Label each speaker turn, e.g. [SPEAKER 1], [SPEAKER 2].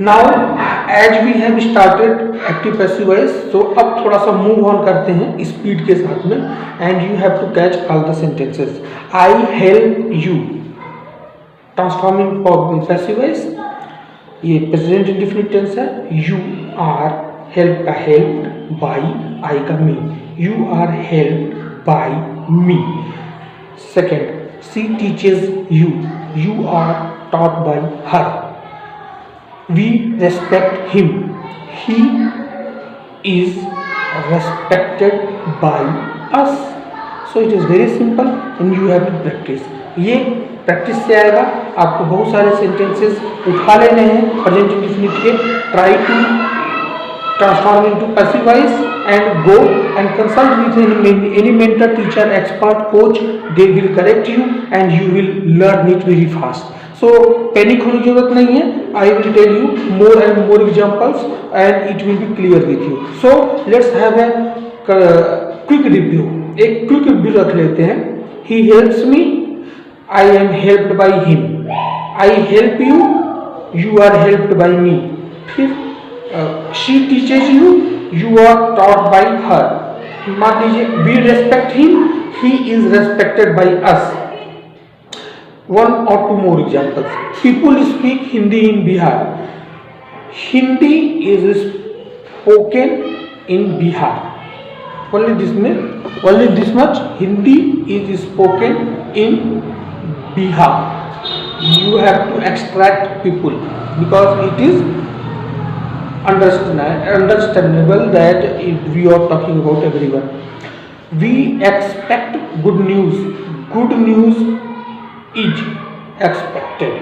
[SPEAKER 1] Now as we have started active passive voice, so अब थोड़ा सा मूव ऑन करते हैं स्पीड के साथ में, and you have to catch all the sentences. I help you, transforming passive voice, ये प्रेजेंट इंडेफिनिट टेंस है। You are helped by, I का me, you are helped by me. Second, she teaches you, you are taught by her. We respect him, he is respected by us. So it is very simple and you have to practice. ये practice से आएगा। आपको बहुत सारे sentences उठा लेने हैं present indefinite के। Try to transform into passive voice and go and consult with any mentor, teacher, expert, coach. They will correct you and you will learn it very fast. So panic होने की जरूरत नहीं है। I will tell you more and more examples and it will be clear with you. So let's have a quick review. एक quick review रख लेते हैं। He helps me, I am helped by him. I help you, you are helped by me. फिर she teaches you, you are taught by her. मान लीजिए we respect him, he is respected by us. One or two more examples. People speak Hindi in Bihar. Hindi is spoken in Bihar. Only this much. Hindi is spoken in Bihar. You have to extract people because it is understandable that we are talking about everyone. We expect good news. Good news is expected.